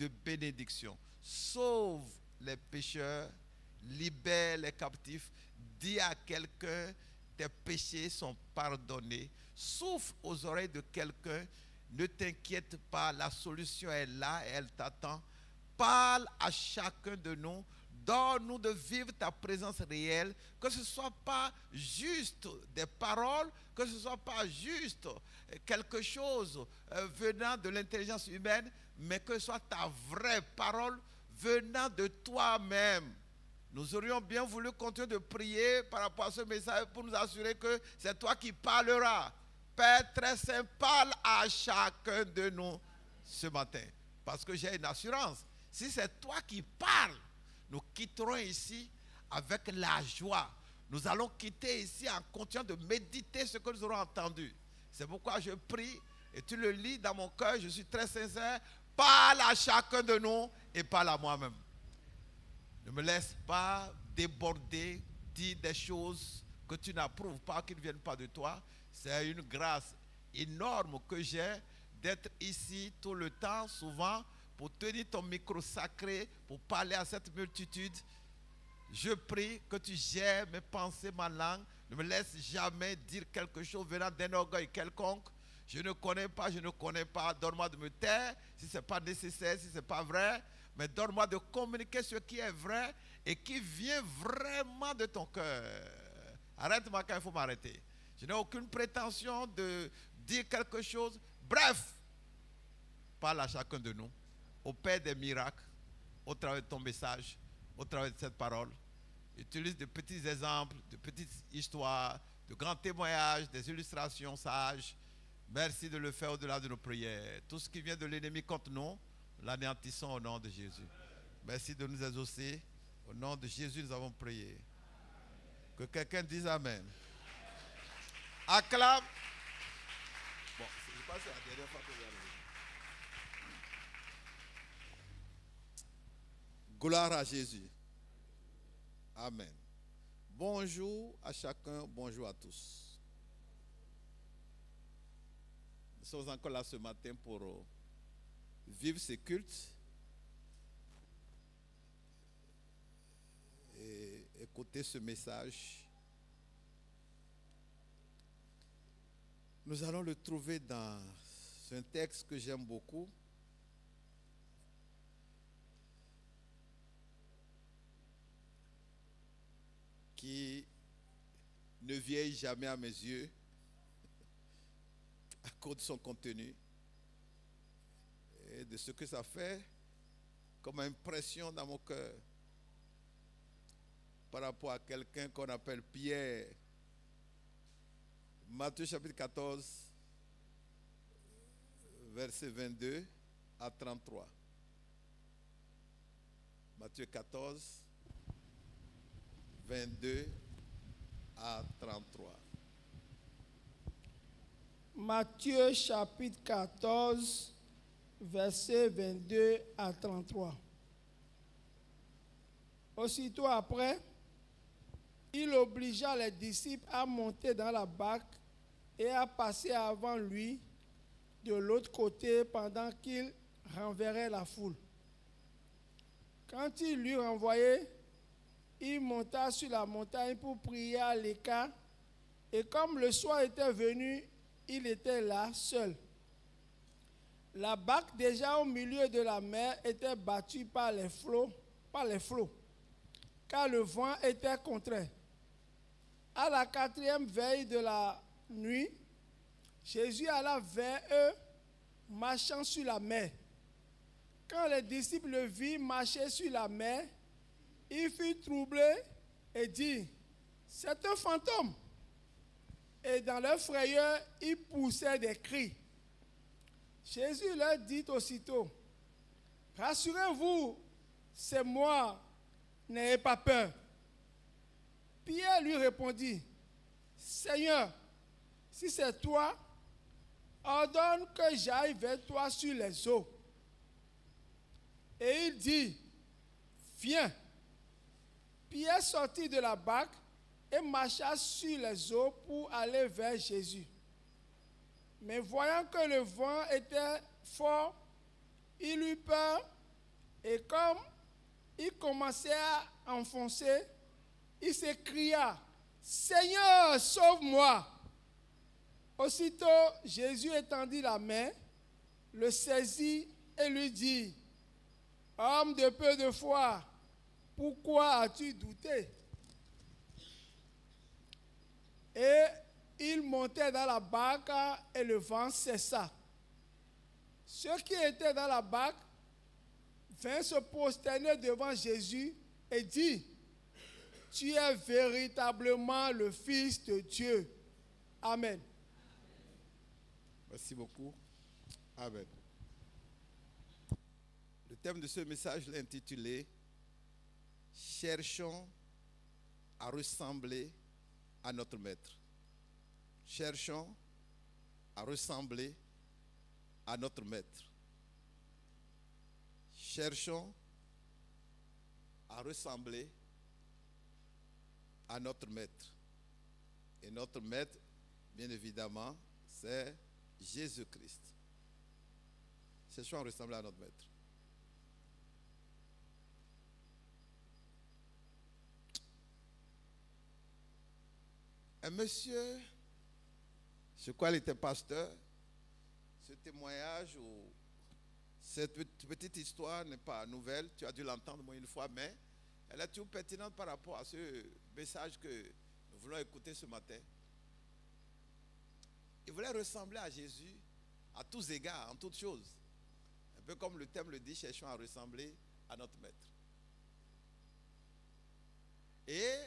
de bénédiction. Sauve les pécheurs, libère les captifs, dis à quelqu'un, tes péchés sont pardonnés. Souffle aux oreilles de quelqu'un, ne t'inquiète pas, la solution est là et elle t'attend. Parle à chacun de nous, donne-nous de vivre ta présence réelle, que ce ne soit pas juste des paroles, que ce ne soit pas juste quelque chose venant de l'intelligence humaine, mais que ce soit ta vraie parole venant de toi-même. Nous aurions bien voulu continuer de prier par rapport à ce message pour nous assurer que c'est toi qui parleras. Père très saint, parle à chacun de nous ce matin. Parce que j'ai une assurance. Si c'est toi qui parles, nous quitterons ici avec la joie. Nous allons quitter ici en continuant de méditer ce que nous aurons entendu. C'est pourquoi je prie, et tu le lis dans mon cœur, je suis très sincère. Parle à chacun de nous et parle à moi-même. Ne me laisse pas déborder, dire des choses que tu n'approuves pas, qui ne viennent pas de toi. C'est une grâce énorme que j'ai d'être ici tout le temps, souvent, pour tenir ton micro sacré, pour parler à cette multitude. Je prie que tu gères mes pensées, ma langue. Ne me laisse jamais dire quelque chose venant d'un orgueil quelconque. Je ne connais pas. Donne-moi de me taire si ce n'est pas nécessaire, si ce n'est pas vrai. Mais donne-moi de communiquer ce qui est vrai et qui vient vraiment de ton cœur. Arrête-moi quand il faut m'arrêter. Je n'ai aucune prétention de dire quelque chose. Bref, parle à chacun de nous, au Père des miracles, au travers de ton message, au travers de cette parole. Utilise de petits exemples, de petites histoires, de grands témoignages, des illustrations sages. Merci de le faire au-delà de nos prières. Tout ce qui vient de l'ennemi contre nous, l'anéantissons au nom de Jésus. Merci de nous exaucer. Au nom de Jésus, nous avons prié. Que quelqu'un dise Amen. Acclame. Bon, je pense que c'est la dernière fois que vous allez. Gloire à Jésus. Amen. Bonjour à chacun, bonjour à tous. Nous sommes encore là ce matin pour vivre ces cultes et écouter ce message. Nous allons le trouver dans un texte que j'aime beaucoup. Qui ne vieillit jamais à mes yeux à cause de son contenu et de ce que ça fait comme impression dans mon cœur par rapport à quelqu'un qu'on appelle Pierre. Matthieu chapitre 14, versets 22 à 33. Matthieu 14, 22 à 33. Matthieu chapitre 14, versets 22 à 33. Aussitôt après, il obligea les disciples à monter dans la barque et à passer avant lui de l'autre côté pendant qu'il renverrait la foule. Quand il l'eut renvoyé, il monta sur la montagne pour prier à l'écart, et comme le soir était venu, il était là seul. La barque déjà au milieu de la mer était battue par les flots, car le vent était contraire. À la 4e veille de la nuit, Jésus alla vers eux, marchant sur la mer. Quand les disciples le virent marcher sur la mer, il fut troublé et dit, c'est un fantôme. Et dans leur frayeur, ils poussaient des cris. Jésus leur dit aussitôt, rassurez-vous, c'est moi, n'ayez pas peur. Pierre lui répondit, Seigneur, si c'est toi, ordonne que j'aille vers toi sur les eaux. Et il dit, viens. Pierre sortit de la barque et marcha sur les eaux pour aller vers Jésus. Mais voyant que le vent était fort, il eut peur Et comme il commençait à enfoncer, il s'écria, « Seigneur, sauve-moi !» Aussitôt, Jésus étendit la main, le saisit et lui dit, « Homme de peu de foi, pourquoi as-tu douté ?» Et il montait dans la barque et le vent cessa. Ceux qui étaient dans la barque vinrent se prosterner devant Jésus et dit, « Tu es véritablement le Fils de Dieu. » Amen. Merci beaucoup. Amen. Le thème de ce message est intitulé « Cherchons à ressembler à notre Maître. » Cherchons à ressembler à notre Maître. Cherchons à ressembler à notre Maître. Et notre Maître, bien évidemment, c'est Jésus-Christ. Cherchons à ressembler à notre Maître. Un monsieur, je crois qu'il était pasteur, ce témoignage ou cette petite histoire n'est pas nouvelle, tu as dû l'entendre moins une fois, mais elle est toujours pertinente par rapport à ce message que nous voulons écouter ce matin. Il voulait ressembler à Jésus à tous égards, en toutes choses. Un peu comme le thème le dit, cherchons à ressembler à notre Maître. Et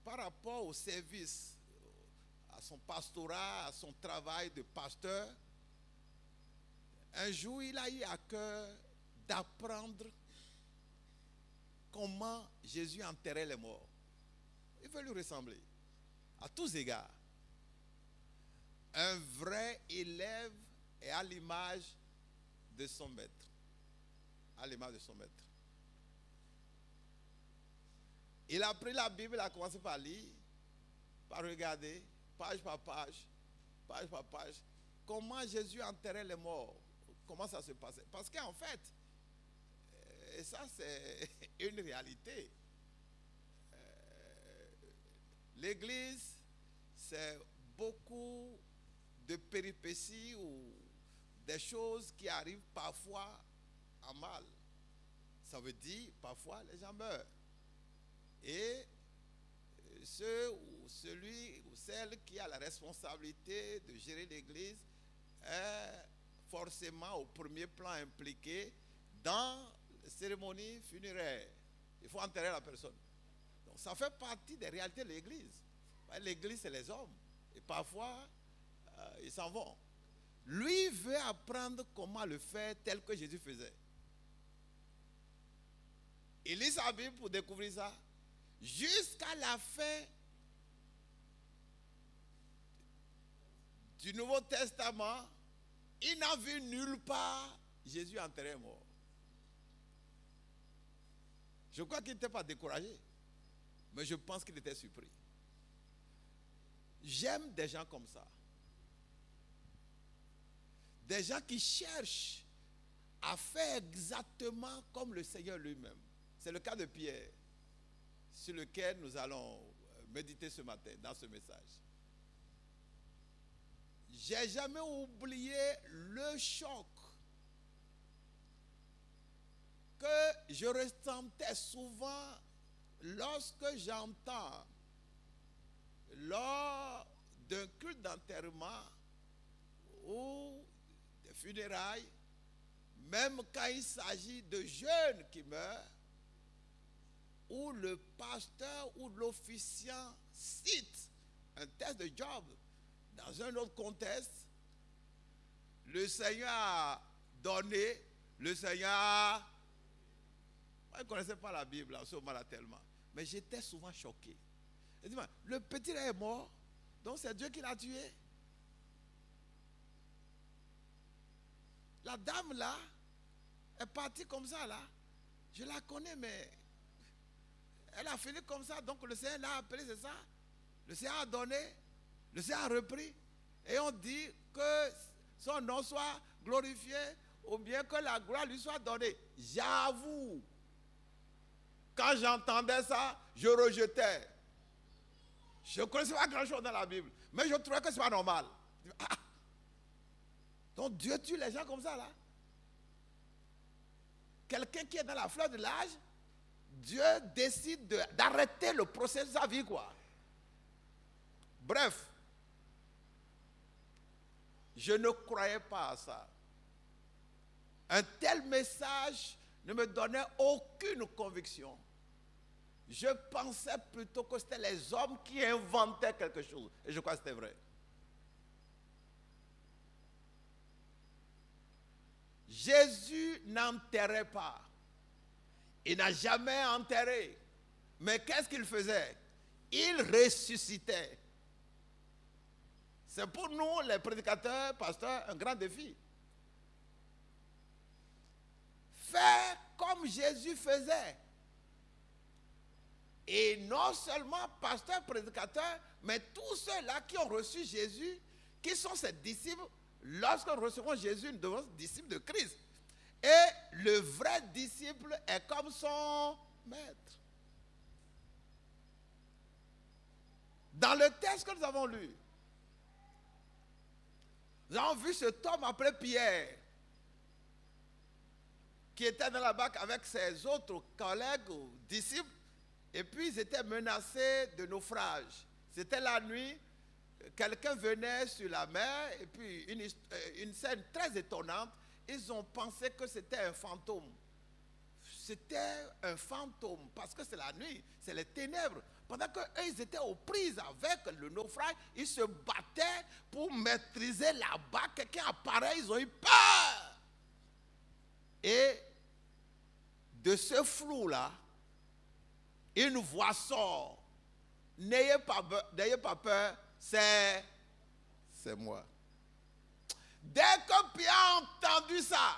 par rapport au service, à son pastorat, à son travail de pasteur, un jour, il a eu à cœur d'apprendre comment Jésus enterrait les morts. Il veut lui ressembler, à tous égards. Un vrai élève est à l'image de son maître. À l'image de son maître. Il a pris la Bible, il a commencé par lire, par regarder, page par page, comment Jésus enterrait les morts. Comment ça se passait. Parce qu'en fait, et ça c'est une réalité, l'Église, c'est beaucoup de péripéties ou des choses qui arrivent parfois en mal. Ça veut dire, parfois, les gens meurent. Et celui ou celle qui a la responsabilité de gérer l'Église est forcément au premier plan impliqué dans les cérémonies funéraires. Il faut enterrer la personne. Donc ça fait partie des réalités de l'Église. L'Église, c'est les hommes. Et parfois, ils s'en vont. Lui veut apprendre comment le faire tel que Jésus faisait. Il lit sa Bible pour découvrir ça. Jusqu'à la fin du Nouveau Testament, il n'a vu nulle part Jésus enterré mort. Je crois qu'il n'était pas découragé, mais je pense qu'il était surpris. J'aime des gens comme ça. Des gens qui cherchent à faire exactement comme le Seigneur lui-même. C'est le cas de Pierre, sur lequel nous allons méditer ce matin dans ce message. J'ai jamais oublié le choc que je ressentais souvent lorsque j'entends lors d'un culte d'enterrement ou des funérailles, même quand il s'agit de jeunes qui meurent, où le pasteur ou l'officiant cite un texte de Job dans un autre contexte, le Seigneur a donné, le Seigneur a... Moi, je ne connaissais pas la Bible en ce moment-là tellement, mais j'étais souvent choqué. Et dis-moi, le petit est mort, donc c'est Dieu qui l'a tué. La dame là est partie comme ça là. Je la connais, mais elle a fini comme ça. Donc le Seigneur l'a appelé, c'est ça. Le Seigneur a donné, le Seigneur a repris. Et on dit que son nom soit glorifié ou bien que la gloire lui soit donnée. J'avoue, quand j'entendais ça, je rejetais. Je ne connaissais pas grand-chose dans la Bible, mais je trouvais que ce n'est pas normal. Ah, donc Dieu tue les gens comme ça, là. Quelqu'un qui est dans la fleur de l'âge, Dieu décide d'arrêter le processus de sa vie, quoi. Bref, je ne croyais pas à ça. Un tel message ne me donnait aucune conviction. Je pensais plutôt que c'était les hommes qui inventaient quelque chose. Et je crois que c'était vrai. Jésus n'enterrait pas. Il n'a jamais enterré. Mais qu'est-ce qu'il faisait? Il ressuscitait. C'est pour nous, les prédicateurs, pasteurs, un grand défi. Faire comme Jésus faisait. Et non seulement pasteurs, prédicateurs, mais tous ceux-là qui ont reçu Jésus, qui sont ses disciples, lorsqu'on recevons Jésus, nous devenons disciples de Christ. Et le vrai disciple est comme son maître. Dans le texte que nous avons lu, nous avons vu cet homme appelé Pierre, qui était dans la barque avec ses autres collègues ou disciples, et puis ils étaient menacés de naufrage. C'était la nuit, quelqu'un venait sur la mer, et puis une scène très étonnante, ils ont pensé que c'était un fantôme. C'était un fantôme, parce que c'est la nuit, c'est les ténèbres. Pendant qu'eux, ils étaient aux prises avec le naufrage, ils se battaient pour maîtriser la barque. Quelqu'un apparaît, ils ont eu peur. Et de ce flou-là, une voix sort. N'ayez pas peur, c'est moi. Dès que Pierre a entendu ça,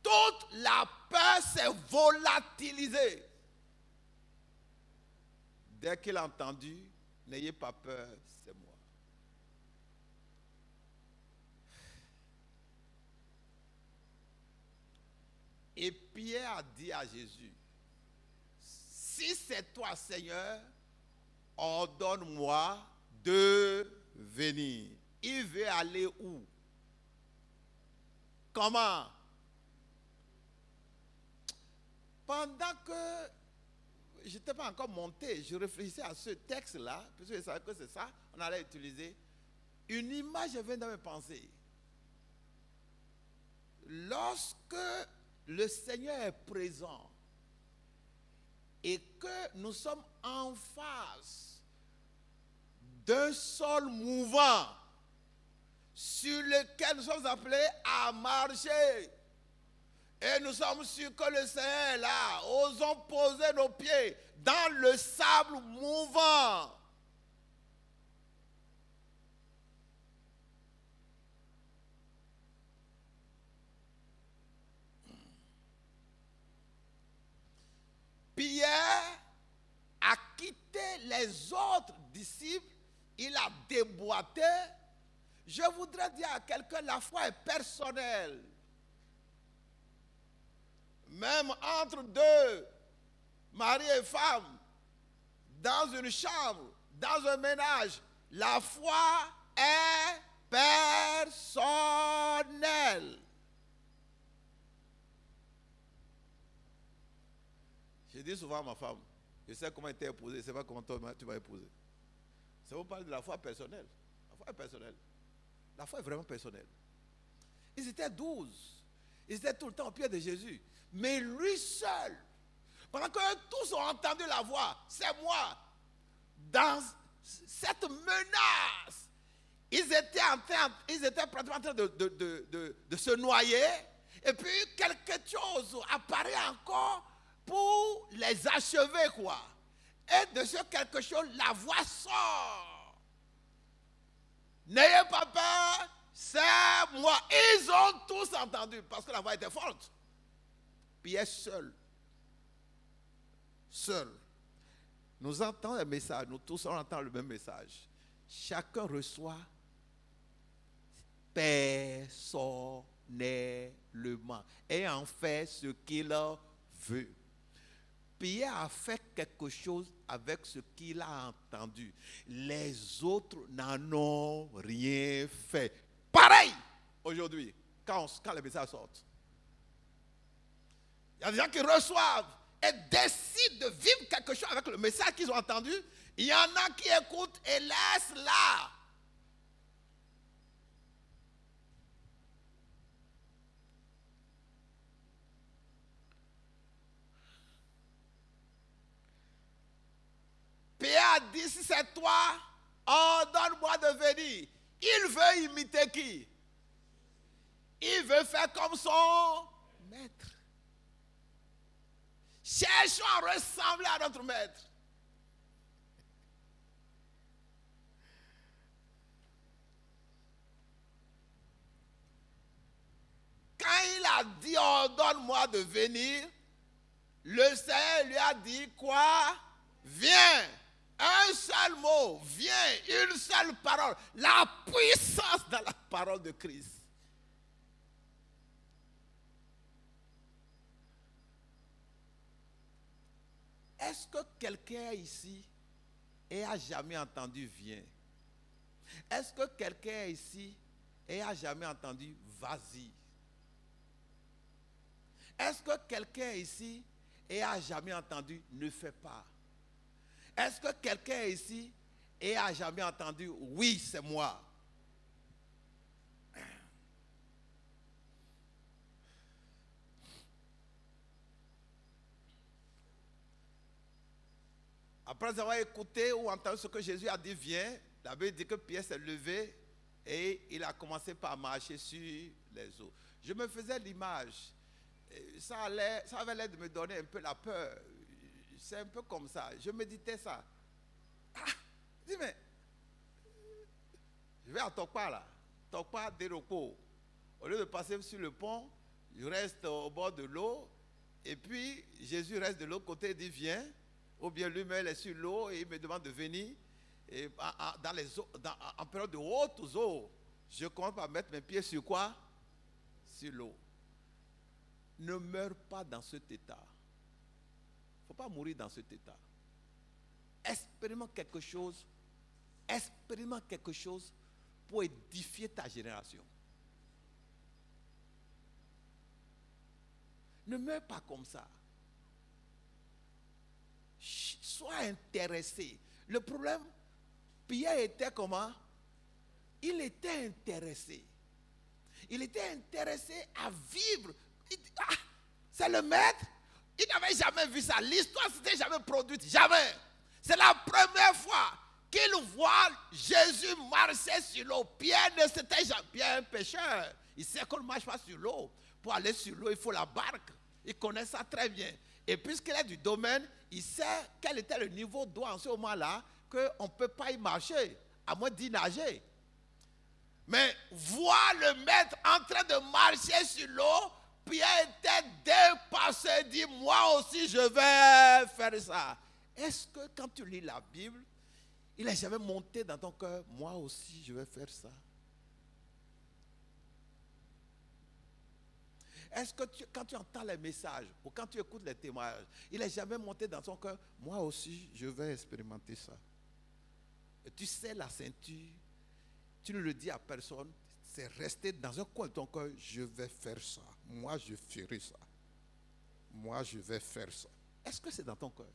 toute la peur s'est volatilisée. Dès qu'il a entendu, n'ayez pas peur, c'est moi. Et Pierre a dit à Jésus, si c'est toi, Seigneur, ordonne-moi de venir. Il veut aller où? Comment? Pendant que je n'étais pas encore monté, je réfléchissais à ce texte-là, puisque je savais que c'est ça, on allait utiliser. Une image vint dans mes pensées. Lorsque le Seigneur est présent et que nous sommes en face d'un sol mouvant sur lequel nous sommes appelés à marcher, et nous sommes sûrs que le Seigneur est là, osons poser nos pieds dans le sable mouvant. Pierre a quitté les autres disciples, il a déboîté. Je voudrais dire à quelqu'un, la foi est personnelle. Même entre deux, mari et femme, dans une chambre, dans un ménage, la foi est personnelle. Je dis souvent à ma femme, je sais comment elle t'a épousé, je ne sais pas comment toi tu vas épouser. Ça vous parle de la foi personnelle. La foi est personnelle. La foi est vraiment personnelle. Ils étaient 12. Ils étaient tout le temps au pied de Jésus. Mais lui seul, pendant que tous ont entendu la voix, c'est moi. Dans cette menace, ils étaient pratiquement en train de se noyer. Et puis quelque chose apparaît encore pour les achever, quoi. Et de ce quelque chose, la voix sort. N'ayez pas peur, c'est moi. Ils ont tous entendu parce que la voix était forte. Pierre seul. Nous entendons le message, nous tous on entend le même message. Chacun reçoit personnellement. et en fait ce qu'il veut. Pierre a fait quelque chose avec ce qu'il a entendu. Les autres n'en ont rien fait. Pareil aujourd'hui, quand les messages sortent. Il y a des gens qui reçoivent et décident de vivre quelque chose avec le message qu'ils ont entendu. Il y en a qui écoutent et laissent là. Pierre a dit, si c'est toi, ordonne-moi de venir. Il veut imiter qui? Il veut faire comme son maître. Cherchons à ressembler à notre maître. Quand il a dit, ordonne-moi de venir, le Seigneur lui a dit quoi? Viens. Un seul mot, viens, une seule parole. La puissance dans la parole de Christ. Est-ce que quelqu'un ici a jamais entendu viens? Est-ce que quelqu'un ici a jamais entendu vas-y? Est-ce que quelqu'un ici a jamais entendu ne fais pas? Est-ce que quelqu'un ici a jamais entendu oui, c'est moi? Après avoir écouté ou entendu ce que Jésus a dit, viens, la Bible dit que Pierre s'est levé et il a commencé par marcher sur les eaux. Je me faisais l'image. Ça avait l'air de me donner un peu la peur. C'est un peu comme ça. Je méditais ça. Dis, mais je vais à Tokpa là. Tokpa d'Eroko. Au lieu de passer sur le pont, je reste au bord de l'eau. Et puis, Jésus reste de l'autre côté et dit, viens. Ou bien lui-même est sur l'eau et il me demande de venir. Et dans les eaux, en période de hautes eaux, je commence par mettre mes pieds sur quoi? Sur l'eau. Ne meurs pas dans cet état. Il ne faut pas mourir dans cet état. Expérimente quelque chose pour édifier ta génération. Ne meurs pas comme ça. Sois intéressé. Le problème, Pierre était comment? Il était intéressé. Il était intéressé à vivre. C'est le maître. Il n'avait jamais vu ça. L'histoire ne s'était jamais produite. Jamais. C'est la première fois qu'il voit Jésus marcher sur l'eau. Pierre ne s'était jamais. Pierre est un pêcheur. Il sait qu'on ne marche pas sur l'eau. Pour aller sur l'eau, il faut la barque. Il connaît ça très bien. Et puisqu'il est du domaine, il sait quel était le niveau d'eau en ce moment-là, qu'on ne peut pas y marcher, à moins d'y nager. Mais voir le maître en train de marcher sur l'eau, Pierre était dépassé, dit, moi aussi je vais faire ça. Est-ce que quand tu lis la Bible, il n'est jamais monté dans ton cœur, moi aussi je vais faire ça? Est-ce que quand tu entends les messages ou quand tu écoutes les témoignages, il n'est jamais monté dans ton cœur, moi aussi je vais expérimenter ça? Et tu sais la ceinture, tu ne le dis à personne, c'est resté dans un coin de ton cœur, je vais faire ça. Moi je ferai ça. Moi je vais faire ça. Est-ce que c'est dans ton cœur?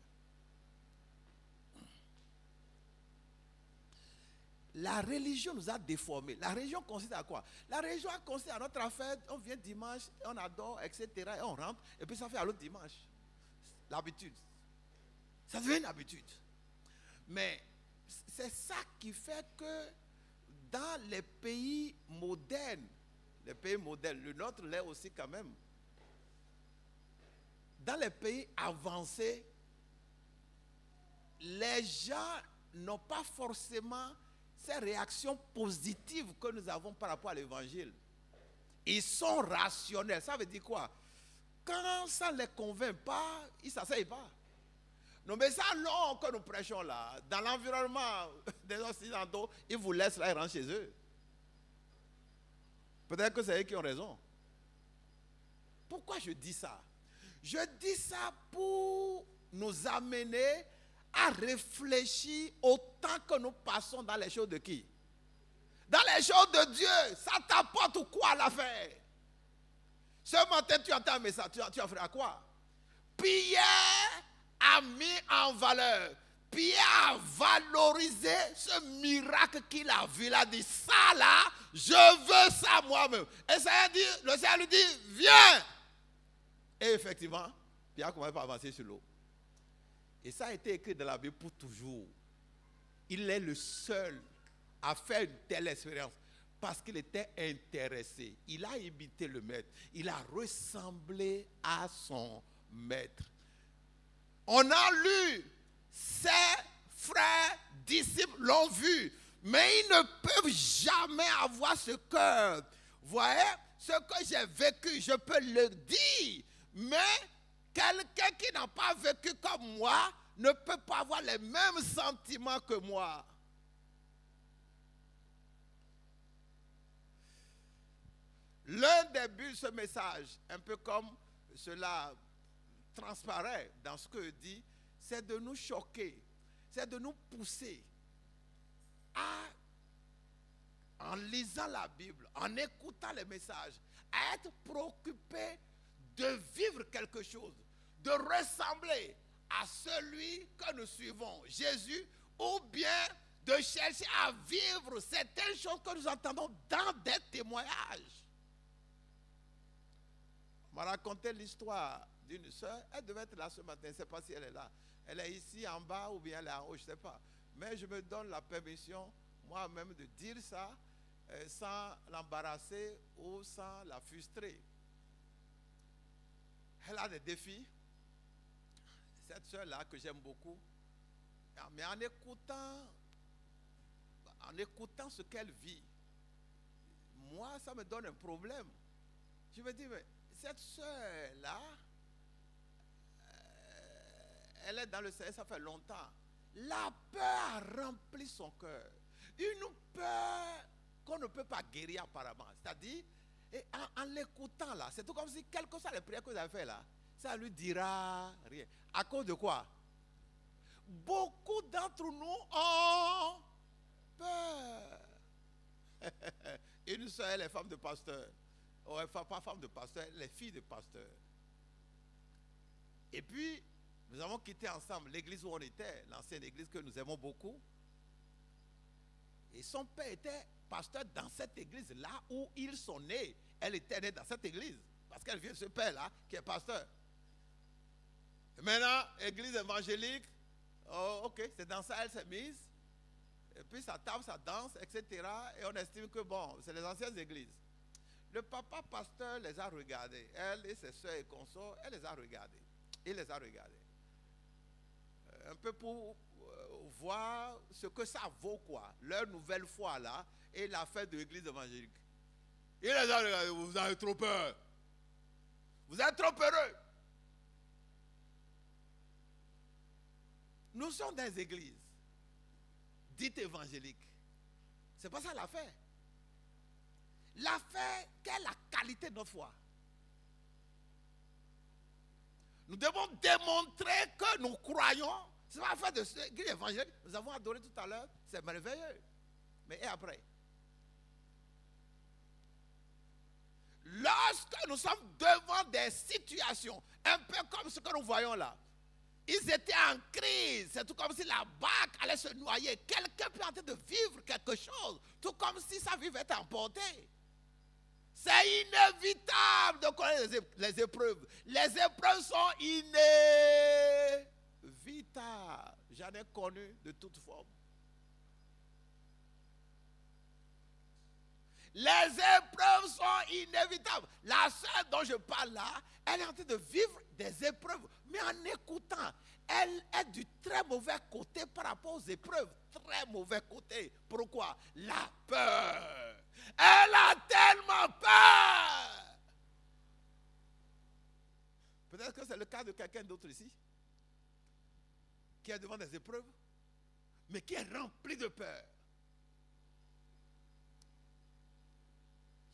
La religion nous a déformés. La religion consiste à quoi? La religion consiste à notre affaire, on vient dimanche, on adore, etc. Et on rentre, et puis ça fait à l'autre dimanche. L'habitude. Ça devient une habitude. Mais c'est ça qui fait que dans les pays modernes, le nôtre l'est aussi quand même, dans les pays avancés, les gens n'ont pas forcément ces réactions positives que nous avons par rapport à l'évangile. Ils sont rationnels. Ça veut dire quoi? Quand ça ne les convainc pas, ils ne s'asseyent pas. Non, mais ça, non, que nous prêchons là, dans l'environnement des Occidentaux, ils vous laissent là et rentrent chez eux. Peut-être que c'est eux qui ont raison. pourquoi je dis ça? Je dis ça pour nous amener à réfléchir au temps que nous passons dans les choses de qui? Dans les choses de Dieu. Ça t'apporte quoi à la fin? Ce matin, tu entends un message, tu as fait à quoi? Pierre a mis en valeur. Pierre a valorisé ce miracle qu'il a vu. Il a dit, ça là, je veux ça moi-même. Et le Seigneur lui dit, viens. Et effectivement, Pierre commence à avancer sur l'eau. Et ça a été écrit dans la Bible pour toujours. Il est le seul à faire une telle expérience parce qu'il était intéressé. Il a imité le maître. Il a ressemblé à son maître. On a lu, ses frères, disciples l'ont vu, mais ils ne peuvent jamais avoir ce cœur. Vous voyez, ce que j'ai vécu, je peux le dire, mais quelqu'un qui n'a pas vécu comme moi ne peut pas avoir les mêmes sentiments que moi. L'un des buts de ce message, un peu comme cela transparaît dans ce que dit, c'est de nous choquer, c'est de nous pousser à, en lisant la Bible, en écoutant les messages, à être préoccupés de vivre quelque chose, de ressembler à celui que nous suivons, Jésus, ou bien de chercher à vivre certaines choses que nous entendons dans des témoignages. On m'a raconté l'histoire d'une soeur, elle devait être là ce matin, je ne sais pas si elle est là. Elle est ici en bas ou bien elle est en haut, je ne sais pas. Mais je me donne la permission moi-même de dire ça sans l'embarrasser ou sans la frustrer. Elle a des défis. Cette soeur-là que j'aime beaucoup. Mais en écoutant ce qu'elle vit, moi, ça me donne un problème. Je me dis, mais cette soeur-là, elle est dans le Seigneur, ça fait longtemps. La peur a rempli son cœur. Une peur qu'on ne peut pas guérir apparemment. C'est-à-dire, en l'écoutant là, c'est tout comme si, quelles que soient les prières que vous avez fait là, ça lui dira rien. À cause de quoi? Beaucoup d'entre nous ont peur. Une soeur, elle est femme de pasteur. Ou pas femme de pasteur, elle est fille de pasteur. Et puis, nous avons quitté ensemble l'église où on était, l'ancienne église que nous aimons beaucoup. Et son père était pasteur dans cette église-là où ils sont nés. Elle était née dans cette église. Parce qu'elle vient de ce père-là qui est pasteur. Et maintenant, église évangélique, oh, ok, c'est dans ça elle s'est mise. Et puis ça tape, ça danse, etc. Et on estime que bon, c'est les anciennes églises. Le papa pasteur les a regardés. Elle et ses soeurs et consorts, elle les a regardés. Il les a regardés. Un peu pour voir ce que ça vaut, quoi. Leur nouvelle foi, là, et la fête de l'église évangélique. Il les a regardés. Vous avez trop peur. Vous êtes trop heureux. Nous sommes dans des églises dites évangéliques. C'est pas ça l'affaire. L'affaire, quelle est la qualité de notre foi? Nous devons démontrer que nous croyons. C'est pas l'affaire de l'église évangélique. Nous avons adoré tout à l'heure. C'est merveilleux. Mais et après? Lorsque nous sommes devant des situations, un peu comme ce que nous voyons là, ils étaient en crise. C'est tout comme si la barque allait se noyer. Quelqu'un peut en train de vivre quelque chose. Tout comme si sa vie va être emportée. C'est inévitable de connaître les épreuves. Les épreuves sont inévitables. J'en ai connu de toutes formes. Les épreuves sont inévitables. La sœur dont je parle là, elle est en train de vivre des épreuves. Mais en écoutant, elle est du très mauvais côté par rapport aux épreuves. Très mauvais côté. Pourquoi? La peur. Elle a tellement peur. Peut-être que c'est le cas de quelqu'un d'autre ici, qui est devant des épreuves, mais qui est rempli de peur.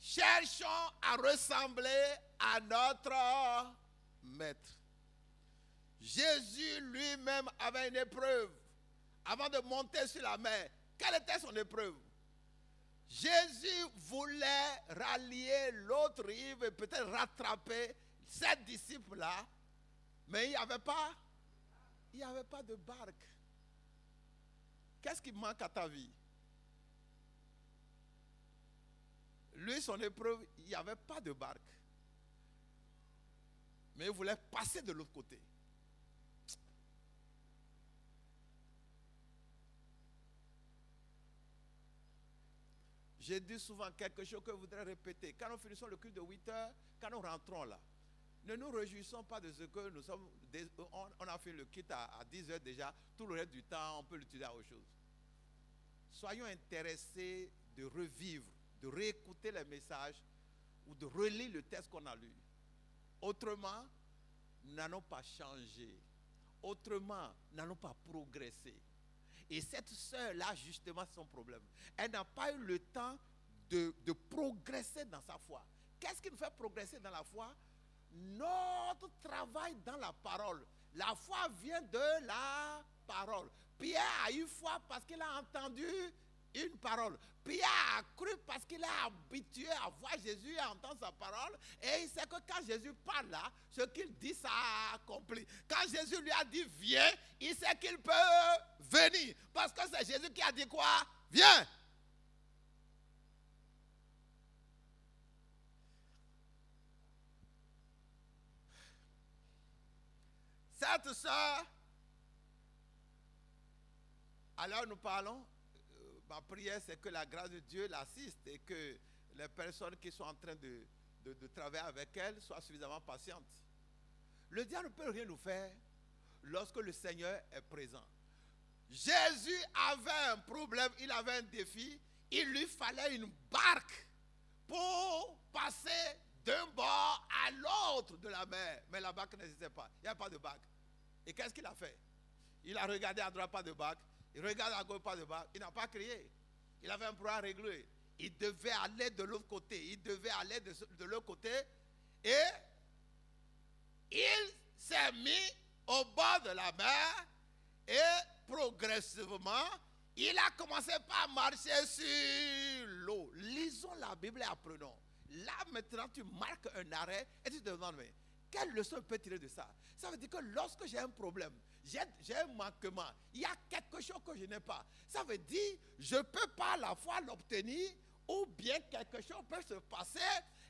Cherchons à ressembler à notre maître. Jésus lui-même avait une épreuve avant de monter sur la mer. Quelle était son épreuve? Jésus voulait rallier l'autre rive et peut-être rattraper ces disciples-là, mais il n'y avait pas de barque. Qu'est-ce qui manque à ta vie? Lui, son épreuve, il n'y avait pas de barque. Mais il voulait passer de l'autre côté. J'ai dit souvent quelque chose que je voudrais répéter. Quand nous finissons le culte de 8 heures, quand nous rentrons là, ne nous réjouissons pas de ce que nous sommes. On a fait le culte à 10 heures déjà. Tout le reste du temps, on peut l'utiliser à autre chose. Soyons intéressés de revivre, de réécouter les messages ou de relire le texte qu'on a lu. Autrement, nous n'allons pas changer. Autrement, nous n'allons pas progresser. Et cette sœur-là, justement, c'est son problème. Elle n'a pas eu le temps de progresser dans sa foi. Qu'est-ce qui nous fait progresser dans la foi? Notre travail dans la parole. La foi vient de la parole. Pierre a eu foi parce qu'il a entendu une parole. Pierre a cru parce qu'il est habitué à voir Jésus et à entendre sa parole. Et il sait que quand Jésus parle là, ce qu'il dit, ça a accompli. Quand Jésus lui a dit viens, il sait qu'il peut venir. Parce que c'est Jésus qui a dit quoi? Viens. Cette sœur, alors nous parlons, ma prière c'est que la grâce de Dieu l'assiste et que les personnes qui sont en train de travailler avec elle soient suffisamment patientes. Le diable ne peut rien nous faire lorsque le Seigneur est présent. Jésus avait un problème, il avait un défi, il lui fallait une barque pour passer d'un bord à l'autre de la mer. Mais la barque n'existait pas, il n'y avait pas de barque. Et qu'est-ce qu'il a fait? Il a regardé à droite, pas de barque. Il regarde à gauche, pas de barque. Il n'a pas crié. Il avait un problème à régler. Il devait aller de l'autre côté. Il devait aller de l'autre côté. Et il s'est mis au bord de la mer. Et progressivement, il a commencé par marcher sur l'eau. Lisons la Bible et apprenons. Là, maintenant, tu marques un arrêt et tu te demandes, mais quelle leçon peut tirer de ça? Ça veut dire que lorsque j'ai un problème, j'ai un manquement, il y a quelque chose que je n'ai pas. Ça veut dire, je ne peux pas à la fois l'obtenir, ou bien quelque chose peut se passer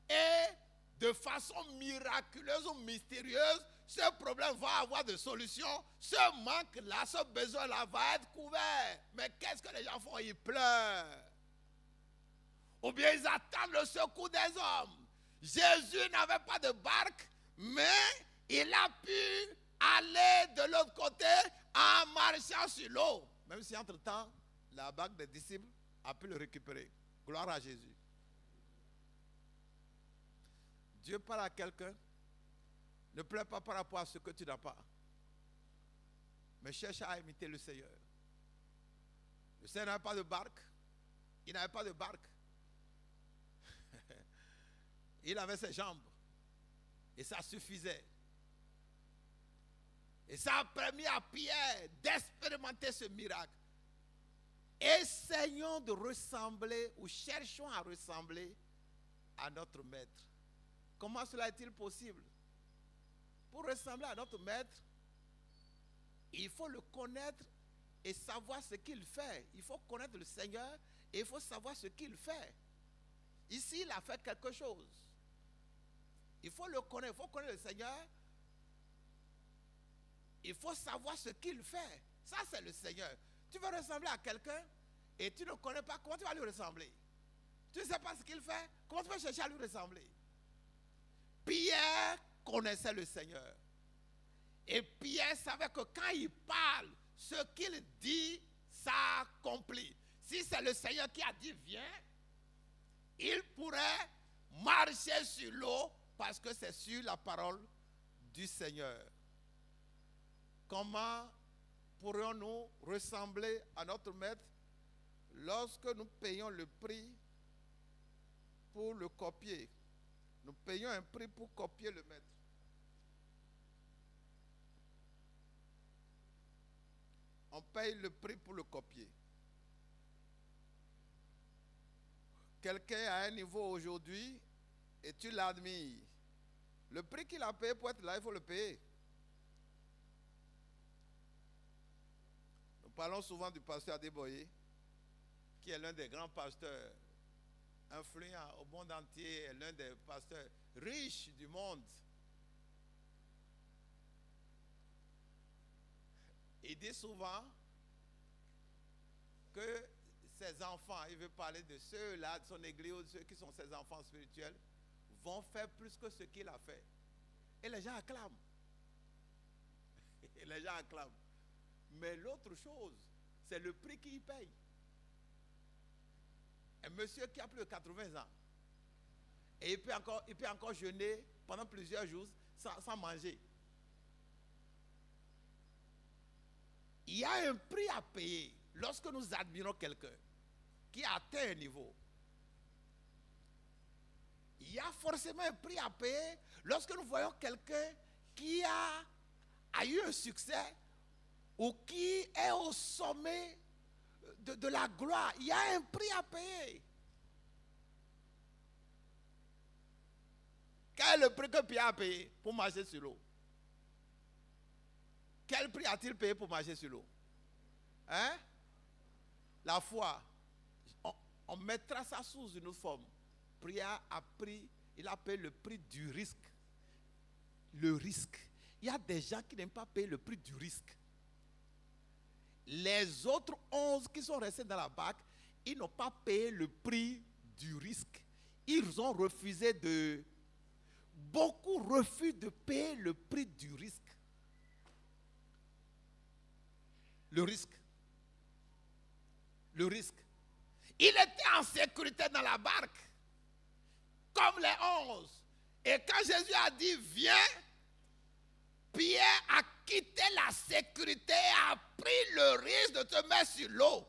et de façon miraculeuse ou mystérieuse, ce problème va avoir de solution. Ce manque-là, ce besoin-là va être couvert. Mais qu'est-ce que les gens font? Ils pleurent. Ou bien ils attendent le secours des hommes. Jésus n'avait pas de barque, mais il a pu aller de l'autre côté en marchant sur l'eau. Même si entre-temps, la barque des disciples a pu le récupérer. Gloire à Jésus. Dieu parle à quelqu'un. Ne pleure pas par rapport à ce que tu n'as pas. Mais cherche à imiter le Seigneur. Le Seigneur n'avait pas de barque. Il n'avait pas de barque. Il avait ses jambes. Et ça suffisait. Et ça a permis à Pierre d'expérimenter ce miracle. Essayons de ressembler ou cherchons à ressembler à notre maître. Comment cela est-il possible? Pour ressembler à notre maître, il faut le connaître et savoir ce qu'il fait. Il faut connaître le Seigneur et il faut savoir ce qu'il fait. Ici, il a fait quelque chose. Il faut le connaître, il faut connaître le Seigneur. Il faut savoir ce qu'il fait. Ça, c'est le Seigneur. Tu veux ressembler à quelqu'un et tu ne connais pas, comment tu vas lui ressembler? Tu ne sais pas ce qu'il fait, comment tu vas chercher à lui ressembler? Pierre connaissait le Seigneur. Et Pierre savait que quand il parle, ce qu'il dit s'accomplit. Si c'est le Seigneur qui a dit viens, il pourrait marcher sur l'eau parce que c'est sur la parole du Seigneur. Comment pourrions-nous ressembler à notre maître lorsque nous payons le prix pour le copier? Nous payons un prix pour copier le maître. On paye le prix pour le copier. Quelqu'un est à un niveau aujourd'hui et tu l'admires. Le prix qu'il a payé pour être là, il faut le payer. Nous parlons souvent du pasteur Adeboye, qui est l'un des grands pasteurs influents au monde entier, l'un des pasteurs riches du monde. Il dit souvent que ses enfants, il veut parler de ceux-là, de son église, ceux qui sont ses enfants spirituels, vont faire plus que ce qu'il a fait. Et les gens acclament. Et les gens acclament. Mais l'autre chose, c'est le prix qu'il paye. Un monsieur qui a plus de 80 ans, et il peut encore jeûner pendant plusieurs jours sans manger. Il y a un prix à payer lorsque nous admirons quelqu'un qui a atteint un niveau. Il y a forcément un prix à payer lorsque nous voyons quelqu'un qui a eu un succès ou qui est au sommet de la gloire. Il y a un prix à payer. Quel est le prix que Pierre a payé pour marcher sur l'eau? Quel prix a-t-il payé pour marcher sur l'eau? Hein? La foi. On mettra ça sous une autre forme. Pierre il a payé le prix du risque. Le risque. Il y a des gens qui n'aiment pas payer le prix du risque. Les autres 11 qui sont restés dans la barque, ils n'ont pas payé le prix du risque. Ils ont refusé Beaucoup refusent de payer le prix du risque. Le risque. Le risque. Il était en sécurité dans la barque, comme les 11. Et quand Jésus a dit, viens, Pierre a quitté la sécurité et a pris le risque de te mettre sur l'eau.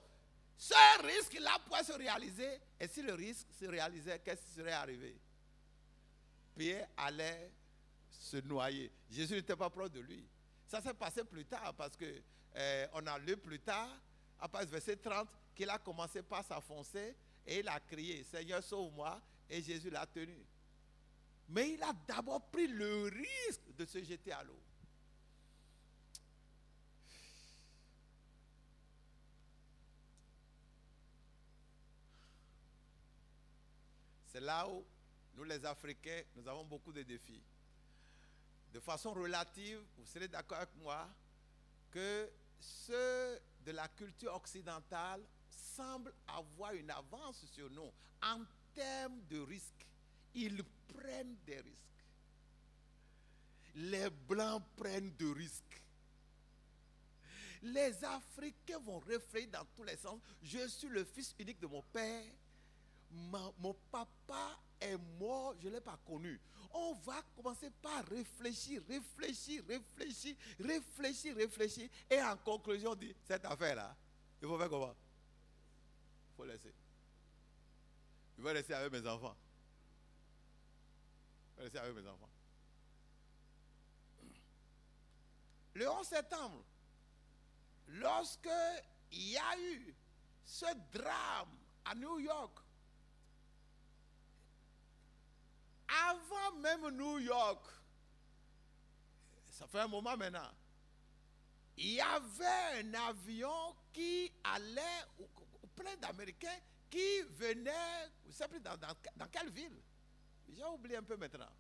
Ce risque-là pourrait se réaliser. Et si le risque se réalisait, qu'est-ce qui serait arrivé? Pierre allait se noyer. Jésus n'était pas proche de lui. Ça s'est passé plus tard parce que on a lu plus tard, après le verset 30, qu'il a commencé par s'enfoncer et il a crié, Seigneur, sauve-moi, et Jésus l'a tenu. Mais il a d'abord pris le risque de se jeter à l'eau. C'est là où nous les Africains, nous avons beaucoup de défis. De façon relative, vous serez d'accord avec moi que ceux de la culture occidentale semblent avoir une avance sur nous en termes de risques. Ils prennent des risques. Les Blancs prennent des risques. Les Africains vont réfléchir dans tous les sens. Je suis le fils unique de mon père. Mon papa est mort, je ne l'ai pas connu. On va commencer par réfléchir. Et en conclusion, on dit, cette affaire-là, il faut faire comment? Il faut laisser. Je vais rester avec mes enfants. Le 11 septembre, lorsque il y a eu ce drame à New York, avant même New York, ça fait un moment maintenant, il y avait un avion qui allait, plein d'Américains qui venaient, vous savez dans quelle ville? J'ai oublié un peu maintenant.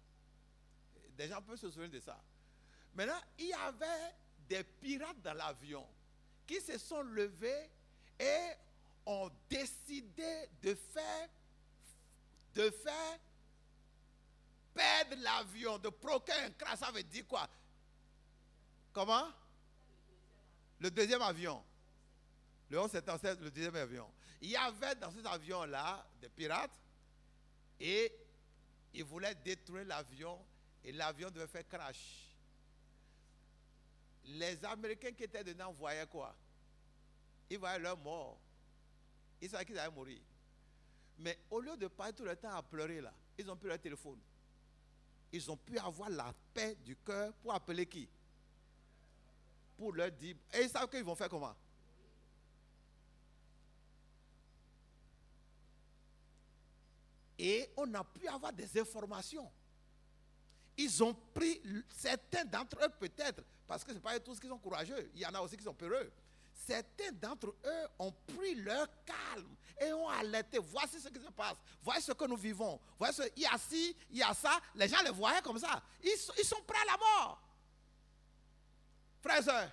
Des gens peuvent se souvenir de ça. Maintenant, il y avait des pirates dans l'avion qui se sont levés et ont décidé de faire perdre l'avion, de provoquer un crash. Ça veut dire quoi? Comment? Le deuxième avion. Le 11 septembre, c'est le deuxième avion. Il y avait dans cet avion-là des pirates et ils voulaient détruire l'avion et l'avion devait faire crash. Les Américains qui étaient dedans voyaient quoi? Ils voyaient leur mort. Ils savaient qu'ils allaient mourir. Mais au lieu de passer tout le temps à pleurer là, ils ont pris leur téléphone. ils ont pu avoir la paix du cœur pour appeler qui? Pour leur dire. Et ils savent qu'ils vont faire comment? Et on a pu avoir des informations. Ils ont pris, certains d'entre eux peut-être, parce que ce n'est pas tous qui sont courageux, il y en a aussi qui sont peureux. Certains d'entre eux ont pris leur calme et ont alerté. Voici ce qui se passe. Voici ce que nous vivons. Voici il y a ci, il y a ça. Les gens les voyaient comme ça. Ils sont prêts à la mort. Frères et sœurs,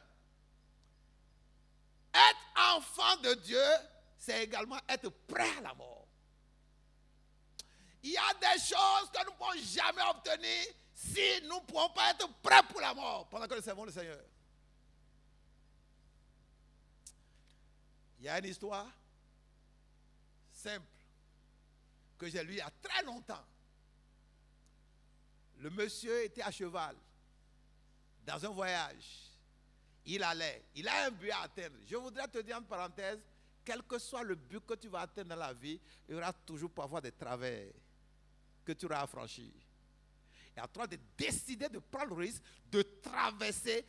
être enfant de Dieu, c'est également être prêt à la mort. Il y a des choses que nous ne pouvons jamais obtenir si nous ne pouvons pas être prêts pour la mort pendant que nous servons le Seigneur. Il y a une histoire simple que j'ai lue il y a très longtemps. Le monsieur était à cheval dans un voyage. Il a un but à atteindre. Je voudrais te dire en parenthèse, quel que soit le but que tu vas atteindre dans la vie, il y aura toujours parfois des travers que tu auras à franchir. Et à toi de décider de prendre le risque de traverser,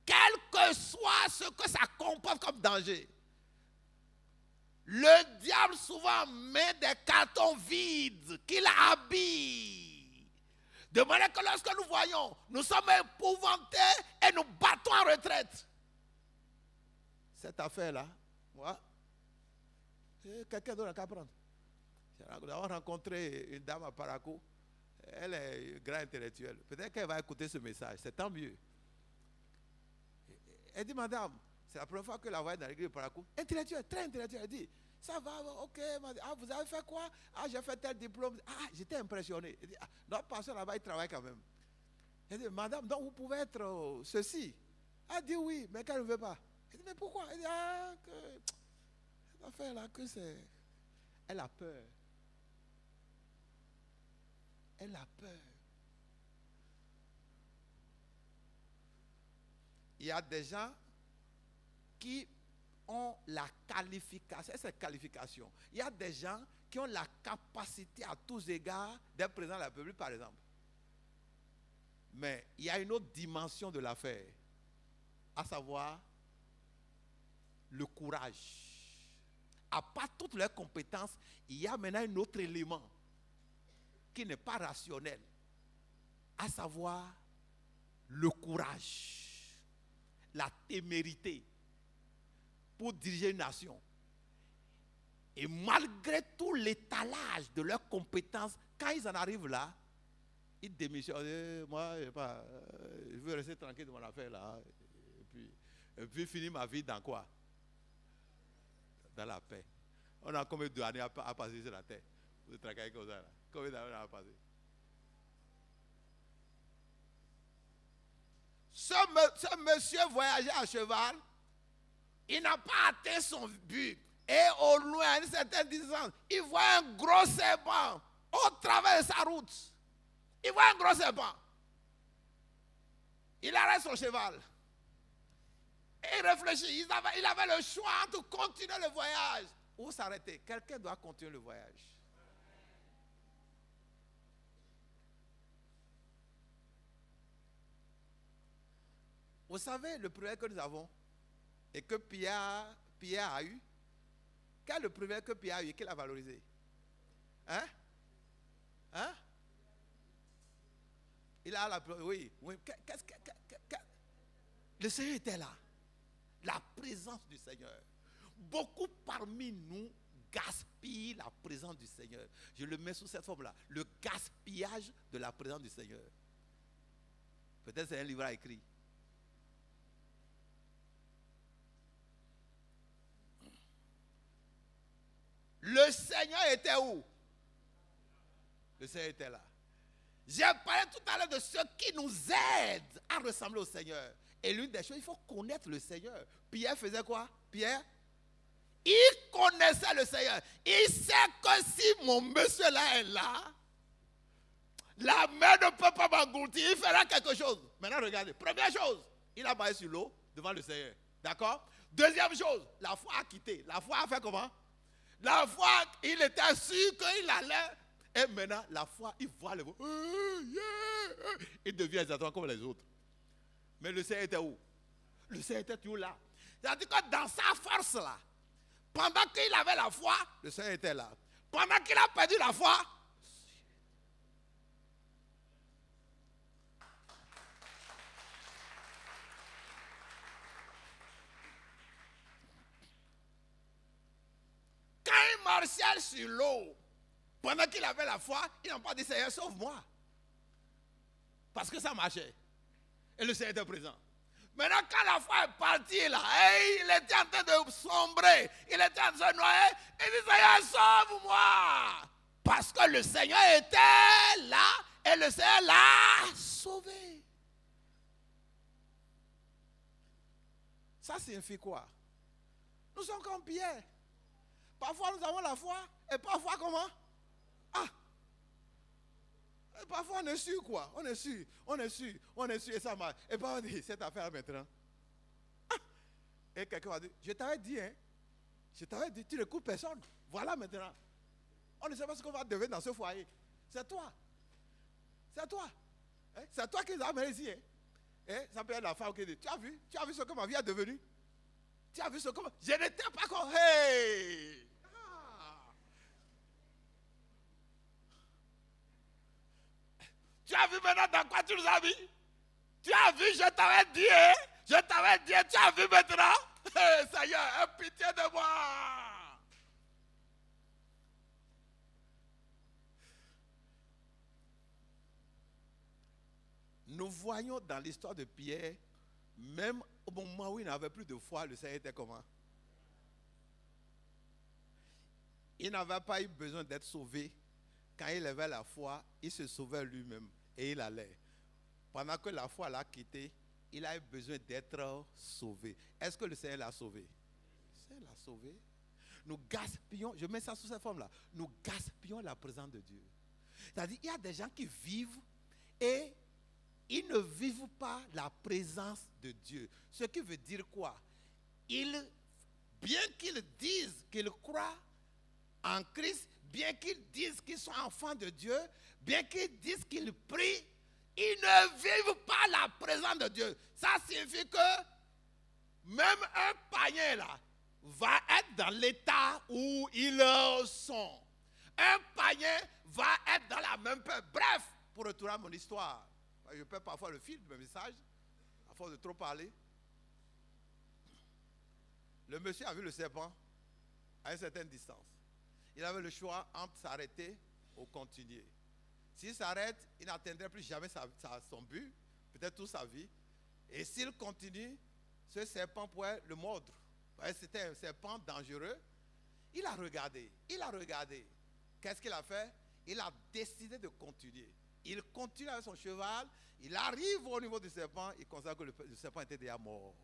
quel que soit ce que ça comporte comme danger. Le diable souvent met des cartons vides qu'il habille. De manière que lorsque nous voyons, nous sommes épouvantés et nous battons en retraite. Cette affaire-là, moi, quelqu'un d'autre n'a qu'à prendre. Nous avons rencontré une dame à Parakou. Elle est grand intellectuelle. Peut-être qu'elle va écouter ce message. C'est tant mieux. Elle dit, madame, c'est la première fois que la voyais dans l'église de Parakou. Intellectuelle, très intellectuelle. Elle dit, ça va, ok. Ah, vous avez fait quoi? Ah, j'ai fait tel diplôme. Ah, j'étais impressionné. Elle dit, ah, notre pasteur là-bas, il travaille quand même. Elle dit, madame, donc vous pouvez être ceci. Elle dit oui, mais qu'elle ne veut pas. Elle dit, mais pourquoi? Elle dit, ah, que cette affaire-là, que c'est. Elle a peur. Elle a peur. Il y a des gens qui ont la qualification, cette qualification. Il y a des gens qui ont la capacité à tous égards d'être présents à la République, par exemple. Mais il y a une autre dimension de l'affaire, à savoir le courage. À part toutes leurs compétences, il y a maintenant un autre élément qui n'est pas rationnel, à savoir le courage, la témérité pour diriger une nation. Et malgré tout l'étalage de leurs compétences, quand ils en arrivent là, ils démissionnent. Moi, je veux rester tranquille de mon affaire là. Et puis finir ma vie dans quoi? Dans la paix. On a combien d'années à passer sur la terre? Vous êtes tranquille comme ça là. Combien d'années on a passé? Ce monsieur voyageait à cheval. Il n'a pas atteint son but. Et au loin, à une certaine distance, il voit un gros serpent au travers de sa route. Il voit un gros serpent. Il arrête son cheval. Et il réfléchit. Il avait le choix entre continuer le voyage ou s'arrêter. Quelqu'un doit continuer le voyage. Vous savez le privilège que nous avons et que Pierre a eu. Quel est le privilège que Pierre a eu et qu'il a valorisé? Hein? Il a la... Oui. Le Seigneur était là. La présence du Seigneur. Beaucoup parmi nous gaspillent la présence du Seigneur. Je le mets sous cette forme-là. Le gaspillage de la présence du Seigneur. Peut-être c'est un livre à écrire. Le Seigneur était où? Le Seigneur était là. J'ai parlé tout à l'heure de ce qui nous aide à ressembler au Seigneur. Et l'une des choses, il faut connaître le Seigneur. Pierre faisait quoi? Pierre, il connaissait le Seigneur. Il sait que si mon monsieur là est là, la mer ne peut pas m'engloutir. Il fera quelque chose. Maintenant, regardez. Première chose, il a marché sur l'eau devant le Seigneur. D'accord? Deuxième chose, la foi a quitté. La foi a fait comment? La foi, il était sûr qu'il allait Et maintenant, la foi, il voit le il devient exactement comme les autres. Mais le Seigneur était où? Le Seigneur était toujours là. C'est-à-dire que dans sa force là, pendant qu'il avait la foi, le Seigneur était là. Pendant qu'il a perdu la foi, quand il marchait sur l'eau, pendant qu'il avait la foi, il n'a pas dit Seigneur, sauve-moi. Parce que ça marchait. Et le Seigneur était présent. Maintenant, quand la foi est partie là, et il était en train de sombrer, il était en train de se noyer, il dit Seigneur, sauve-moi. Parce que le Seigneur était là et le Seigneur l'a sauvé. Ça signifie quoi? Nous sommes comme Pierre. Parfois nous avons la foi et parfois comment? Et parfois on est sûr quoi? On est sûr et ça marche. Et parfois on dit cette affaire maintenant. Et quelqu'un va dire, je t'avais dit, je t'avais dit, tu n'écoutes personne. Voilà maintenant. On ne sait pas ce qu'on va devenir dans ce foyer. C'est toi. C'est toi. C'est toi qui les as amenés ici. Ça peut être la femme qui dit, tu as vu ce que ma vie est devenue? Tu as vu ce que je n'étais pas comme, hey! Tu as vu maintenant dans quoi tu nous as mis? Tu as vu, je t'avais dit, tu as vu maintenant? Hey, Seigneur, aie pitié de moi. Nous voyons dans l'histoire de Pierre, même au moment où il n'avait plus de foi, le Seigneur était comment? Il n'avait pas eu besoin d'être sauvé. Quand il avait la foi, il se sauvait lui-même et il allait. Pendant que la foi l'a quitté, il a eu besoin d'être sauvé. Est-ce que le Seigneur l'a sauvé? Le Seigneur l'a sauvé. Nous gaspillons, je mets ça sous cette forme-là, nous gaspillons la présence de Dieu. C'est-à-dire, il y a des gens qui vivent et ils ne vivent pas la présence de Dieu. Ce qui veut dire quoi? Bien qu'ils disent qu'ils croient en Christ, bien qu'ils disent qu'ils sont enfants de Dieu, bien qu'ils disent qu'ils prient, ils ne vivent pas la présence de Dieu. Ça signifie que même un païen là va être dans l'état où ils sont. Un païen va être dans la même peur. Bref, pour retourner à mon histoire, je perds parfois le fil de mes messages, à force de trop parler. Le monsieur a vu le serpent à une certaine distance. Il avait le choix entre s'arrêter ou continuer. S'il s'arrête, il n'atteindrait plus jamais son but, peut-être toute sa vie. Et s'il continue, ce serpent pourrait le mordre. C'était un serpent dangereux. Il a regardé. Qu'est-ce qu'il a fait? Il a décidé de continuer. Il continue avec son cheval. Il arrive au niveau du serpent. Il constate que le serpent était déjà mort.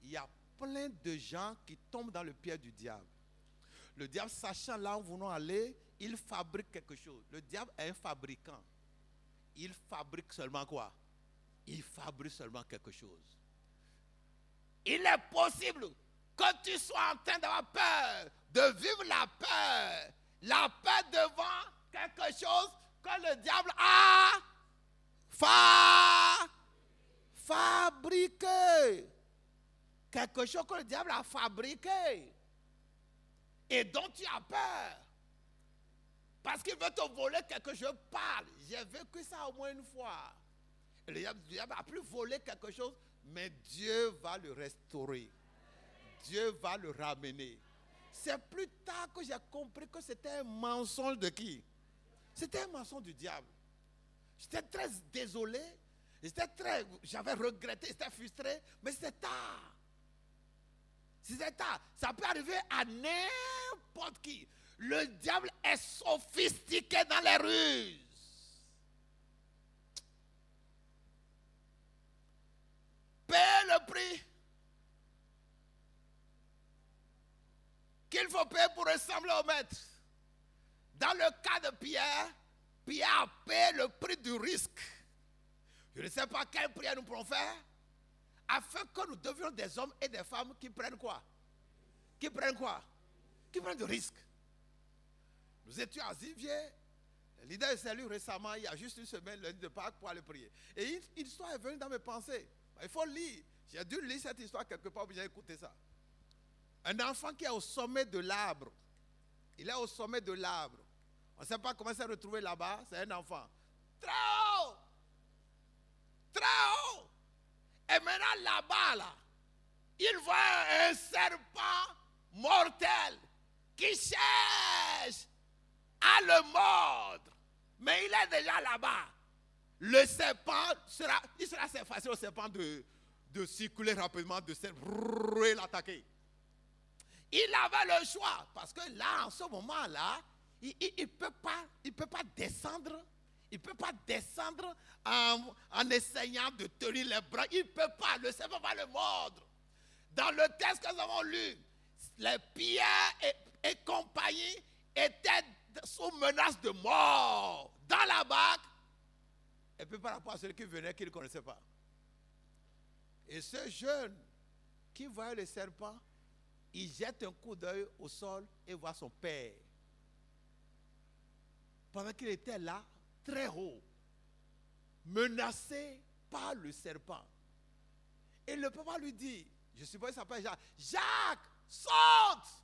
Il y a plein de gens qui tombent dans le piège du diable. Le diable, sachant là où nous voulons aller, il fabrique quelque chose. Le diable est un fabricant. Il fabrique seulement quoi? Il fabrique seulement quelque chose. Il est possible que tu sois en train d'avoir peur, de vivre la peur devant quelque chose que le diable a fabriqué. Quelque chose que le diable a fabriqué. Et dont tu as peur. Parce qu'il veut te voler quelque chose. J'ai vécu ça au moins une fois. Et le diable a plus volé quelque chose, mais Dieu va le restaurer. Dieu va le ramener. C'est plus tard que j'ai compris que c'était un mensonge de qui? C'était un mensonge du diable. J'étais très désolé. J'avais regretté, j'étais frustré, mais c'était tard. C'était tard. Ça peut arriver à n'importe qui. Le diable est sophistiqué dans les ruses. Paye le prix qu'il faut payer pour ressembler au maître. Dans le cas de Pierre, Pierre a payé le prix du risque. Je ne sais pas quelle prière nous pouvons faire afin que nous devions des hommes et des femmes qui prennent quoi? Qui prennent quoi? Qui prennent du risque. Nous étions à Zivier. Le leader s'est lu récemment, il y a juste une semaine, lundi de Pâques, pour aller prier. Et une histoire est venue dans mes pensées. Il faut lire. J'ai dû lire cette histoire quelque part, puis j'ai écouté ça. Un enfant qui est au sommet de l'arbre. Il est au sommet de l'arbre. On ne sait pas comment il s'est retrouvé là-bas. C'est un enfant. Très haut. Très haut. Et maintenant là-bas, là, il voit un serpent mortel qui cherche à le mordre. Mais il est déjà là-bas. Le serpent il sera assez facile au serpent de circuler rapidement, de l'attaquer. Il avait le choix, parce que là, en ce moment-là, il ne peut pas descendre. Il ne peut pas descendre en essayant de tenir les bras. Il ne peut pas, le serpent va le mordre. Dans le texte que nous avons lu, les Pierre et compagnie étaient sous menace de mort dans la barque. Et puis par rapport à celui qui venait, qu'il ne connaissait pas. Et ce jeune qui voit le serpent, il jette un coup d'œil au sol et voit son père. Pendant qu'il était là, très haut, menacé par le serpent. Et le papa lui dit, je suppose qu'il s'appelle Jacques, Jacques, saute!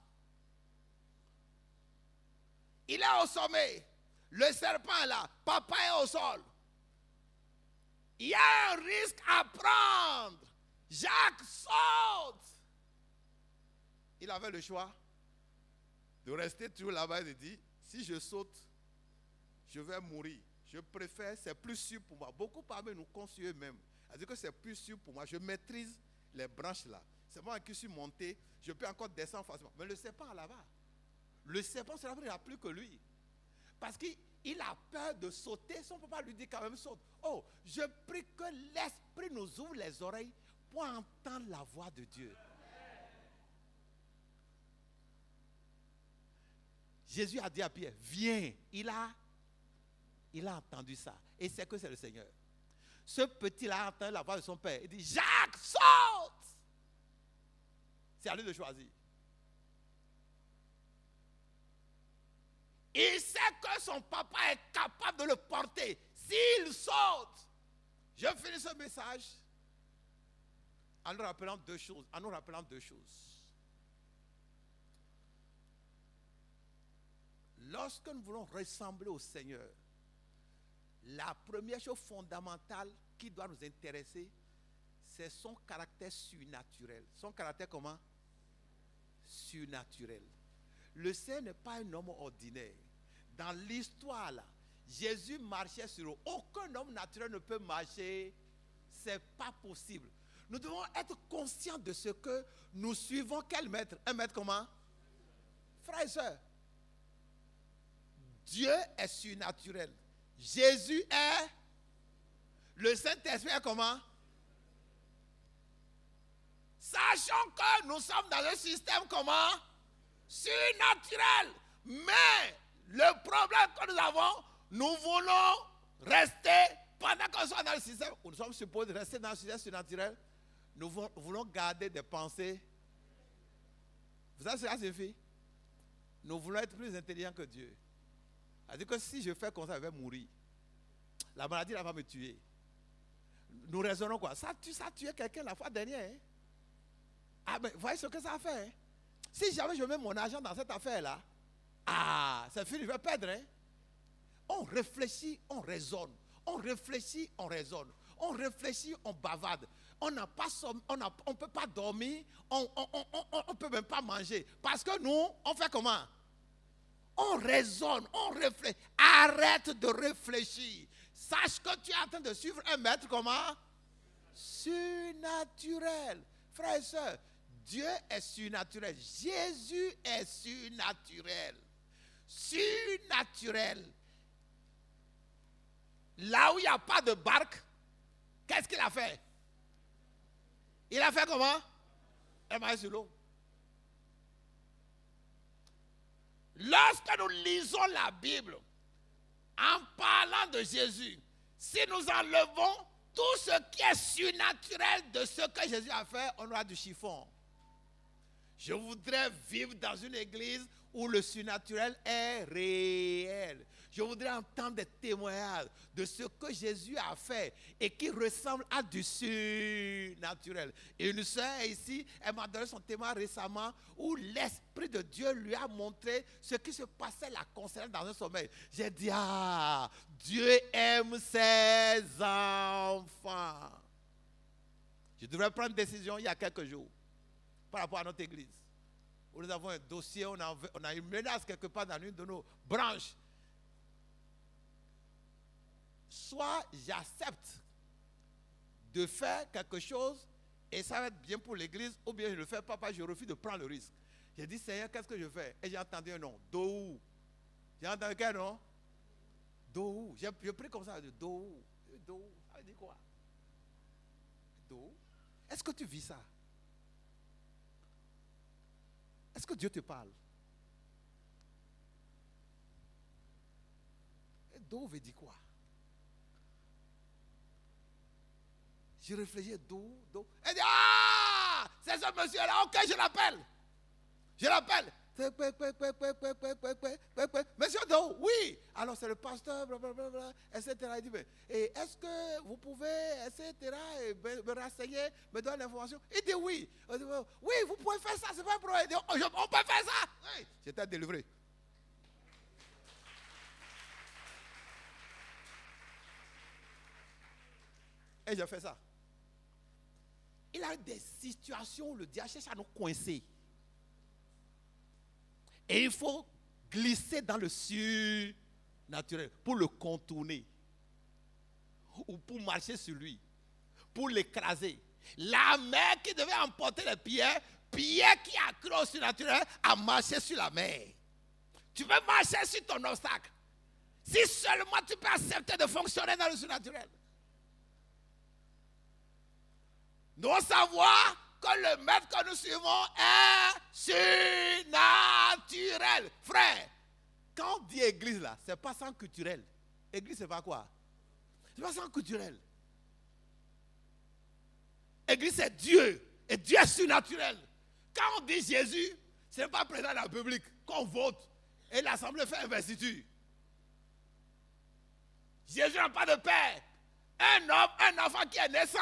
Il est au sommet. Le serpent est là. Papa est au sol. Il y a un risque à prendre. Jacques saute. Il avait le choix de rester toujours là-bas et de dire, si je saute, je vais mourir. Je préfère, c'est plus sûr pour moi. Beaucoup parmi nous conseillent eux-mêmes. Elle dit que c'est plus sûr pour moi. Je maîtrise les branches là. C'est moi qui suis monté. Je peux encore descendre facilement. Mais le serpent là-bas, le serpent, c'est il n'a plus que lui. Parce qu'il a peur de sauter. Son papa lui dit quand même saute. Oh, je prie que l'Esprit nous ouvre les oreilles pour entendre la voix de Dieu. Jésus a dit à Pierre, viens. Il a entendu ça. Et c'est que c'est le Seigneur. Ce petit-là a entendu la voix de son père. Il dit, Jacques, saute! C'est à lui de choisir. Il sait que son papa est capable de le porter. S'il saute, je finis ce message en nous rappelant deux choses. Lorsque nous voulons ressembler au Seigneur, la première chose fondamentale qui doit nous intéresser, c'est son caractère surnaturel. Son caractère comment? Surnaturel. Le Seigneur n'est pas un homme ordinaire. Dans l'histoire là, Jésus marchait sur l'eau. Aucun homme naturel ne peut marcher. C'est pas possible. Nous devons être conscients de ce que nous suivons. Quel maître? Un maître comment? Frères et sœurs, Dieu est surnaturel. Jésus est. Le Saint-Esprit est comment? Sachons que nous sommes dans un système comment? Surnaturel. Mais le problème que nous avons, nous voulons rester, pendant qu'on soit dans le système, nous sommes supposés rester dans le système surnaturel, nous voulons garder des pensées. Vous savez ce que ça signifie? Nous voulons être plus intelligents que Dieu. C'est-à-dire que si je fais comme ça, je vais mourir. La maladie là va me tuer. Nous raisonnons quoi? Ça a tué quelqu'un la fois dernière. Hein? Ah, mais vous voyez ce que ça a fait? Hein? Si jamais je mets mon argent dans cette affaire-là, c'est fini, je vais perdre. Hein? On réfléchit, on raisonne. On réfléchit, on raisonne. On réfléchit, on bavarde. On ne peut pas dormir, on ne peut même pas manger. Parce que nous, on fait comment? On raisonne, on réfléchit. Arrête de réfléchir. Sache que tu es en train de suivre un maître comment? Surnaturel. Frères et sœurs, Dieu est surnaturel. Jésus est surnaturel. Surnaturel. Là où il n'y a pas de barque, qu'est-ce qu'il a fait? Il a fait comment? Il marche sur l'eau. Lorsque nous lisons la Bible, en parlant de Jésus, si nous enlevons tout ce qui est surnaturel de ce que Jésus a fait, on aura du chiffon. Je voudrais vivre dans une église où le surnaturel est réel. Je voudrais entendre des témoignages de ce que Jésus a fait et qui ressemble à du surnaturel. Et une sœur ici, elle m'a donné son témoin récemment où l'Esprit de Dieu lui a montré ce qui se passait la concernant dans un sommeil. J'ai dit, ah, Dieu aime ses enfants. Je devrais prendre une décision il y a quelques jours par rapport à notre église. Où nous avons un dossier, on a une menace quelque part dans une de nos branches. Soit j'accepte de faire quelque chose et ça va être bien pour l'église, ou bien je ne le fais pas, je refuse de prendre le risque. J'ai dit, Seigneur, qu'est-ce que je fais? Et j'ai entendu un nom, Dohou. J'ai entendu quel nom? Dohou. J'ai pris comme ça, Dohou. Dohou, ça veut dire quoi? Dohou. Est-ce que tu vis ça? Est-ce que Dieu te parle? Et Dohou veut dire quoi? Je réfléchis, Dohou. Elle dit, ah, c'est ce monsieur-là, ok, je l'appelle. Je l'appelle. Monsieur Dohou, oui. Alors c'est le pasteur, blablabla, etc. Il dit, et est-ce que vous pouvez, etc., me renseigner, me donner l'information? Il dit oui. Il dit, oui, vous pouvez faire ça, c'est pas un problème. Il dit, on peut faire ça. Oui. J'étais délivré. Et j'ai fait ça. Il y a des situations où le diable cherche à nous coincer. Et il faut glisser dans le surnaturel pour le contourner. Ou pour marcher sur lui. Pour l'écraser. La mer qui devait emporter les pierres, Pierre qui a cru au surnaturel, a marché sur la mer. Tu peux marcher sur ton obstacle. Si seulement tu peux accepter de fonctionner dans le surnaturel. Nous devons savoir que le maître que nous suivons est surnaturel. Frère, quand on dit église là, c'est pas sans culturel. Église, c'est pas quoi? C'est pas sans culturel. Église, c'est Dieu. Et Dieu est surnaturel. Quand on dit Jésus, ce n'est pas président de la République qu'on vote. Et l'Assemblée fait investiture. Jésus n'a pas de père. Un enfant qui est naissant,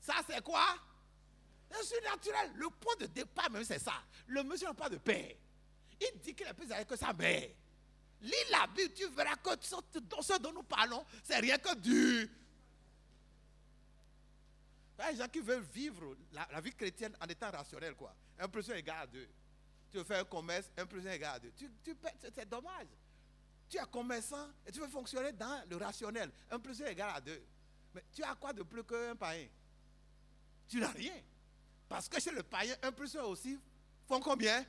ça c'est quoi? C'est surnaturel. Le point de départ même c'est ça. Le monsieur n'a pas de père. Il dit qu'il est plus âgé que sa mère. Lis la Bible, tu verras que ce dont nous parlons, c'est rien que du... Il y a des gens qui veulent vivre la vie chrétienne en étant rationnel, quoi. 1 plus 1 égale à 2. Tu veux faire un commerce, 1 plus 1 égale à 2. C'est dommage. Tu es commerçant et tu veux fonctionner dans le rationnel. 1 plus 1 égale à 2. Mais tu as quoi de plus qu'un païen? Tu n'as rien. Parce que chez le païen, 1 plus 1 aussi font combien?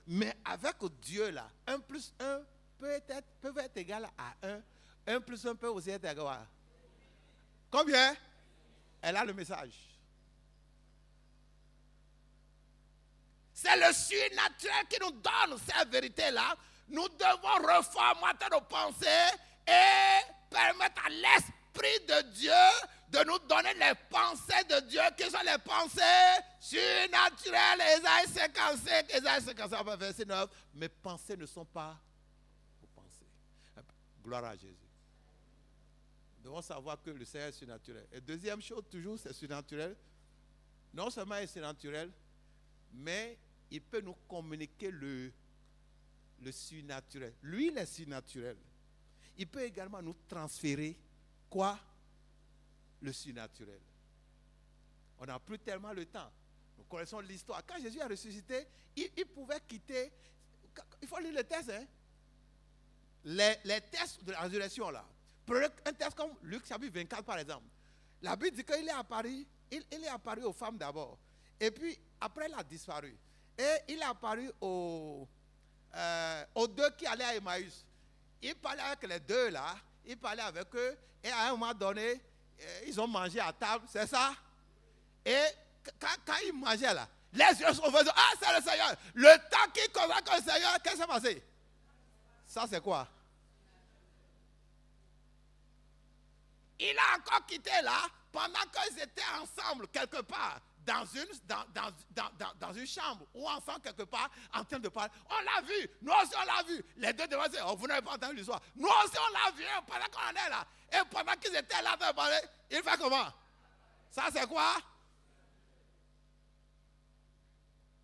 Mais avec Dieu là, 1 plus 1 peut être égal à 1. 1 plus 1 peut aussi être égal à combien? Elle a le message. C'est le surnaturel qui nous donne cette vérité-là. Nous devons reformater nos pensées et permettre à l'Esprit de Dieu de nous donner les pensées de Dieu, qui sont les pensées surnaturelles. Ésaïe 55, verset 9. Mes pensées ne sont pas vos pensées. Gloire à Jésus. Nous devons savoir que le Seigneur est surnaturel. Et deuxième chose, toujours, c'est surnaturel. Non seulement il est surnaturel, mais il peut nous communiquer le surnaturel. Lui, il est surnaturel. Il peut également nous transférer quoi? Le surnaturel. On n'a plus tellement le temps. Nous connaissons l'histoire. Quand Jésus a ressuscité, il pouvait quitter. Il faut lire les textes. Hein? Les textes de la résurrection là. Prenez un texte comme Luc chapitre 24 par exemple. La Bible dit qu'il est apparu. Il est apparu aux femmes d'abord. Et puis après il a disparu. Et il est apparu aux deux qui allaient à Emmaüs. Il parlait avec les deux là. Il parlait avec eux. Et à un moment donné, ils ont mangé à table, c'est ça? Et quand ils mangeaient là, les yeux sont ouverts, ah c'est le Seigneur. Le temps qu'ils convainquent le Seigneur, qu'est-ce qui s'est passé? Ça c'est quoi? Il a encore quitté là, pendant qu'ils étaient ensemble quelque part, dans une chambre ou ensemble quelque part en train de parler. On l'a vu, nous aussi on l'a vu. Les deux devant dire, oh, vous n'avez pas entendu l'histoire. Nous aussi on l'a vu pendant qu'on est là. Et pendant qu'ils étaient là de parler, il fait comment? Ça c'est quoi?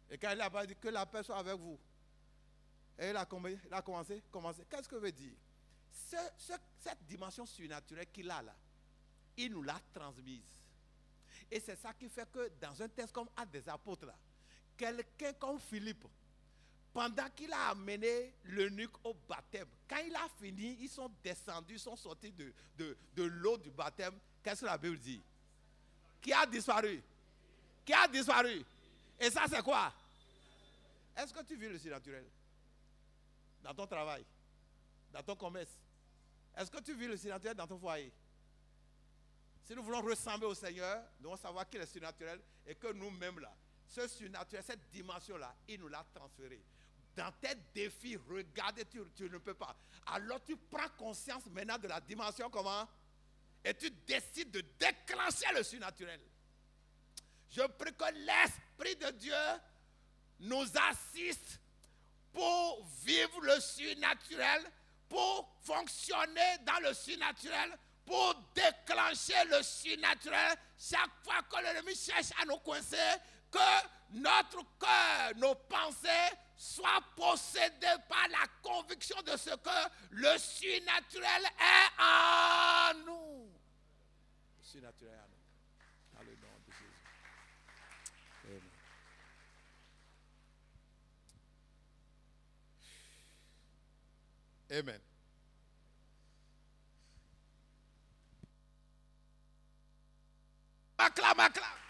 Et quand il a pas dit que la paix soit avec vous. Et il a commencé. Qu'est-ce que veut dire? Cette dimension surnaturelle qu'il a là, il nous l'a transmise. Et c'est ça qui fait que dans un texte comme Actes des Apôtres, là, quelqu'un comme Philippe, pendant qu'il a amené l'eunuque au baptême, quand il a fini, ils sont descendus, ils sont sortis de l'eau du baptême. Qu'est-ce que la Bible dit? Qui a disparu? Qui a disparu? Et ça c'est quoi? Est-ce que tu vis le surnaturel? Dans ton travail? Dans ton commerce? Est-ce que tu vis le surnaturel dans ton foyer? Si nous voulons ressembler au Seigneur, nous devons savoir qu'il est surnaturel et que nous-mêmes là, ce surnaturel, cette dimension-là, il nous l'a transféré. Dans tes défis, regarde, tu ne peux pas. Alors tu prends conscience maintenant de la dimension comment? Et tu décides de déclencher le surnaturel. Je prie que l'Esprit de Dieu nous assiste pour vivre le surnaturel, pour fonctionner dans le surnaturel, pour déclencher le surnaturel. Chaque fois que l'ennemi cherche à nous coincer, que notre cœur, nos pensées soient possédées par la conviction de ce que le surnaturel est en nous. Le surnaturel est en nous. Dans le nom de Jésus. Amen. Amen. Acclame, acclame.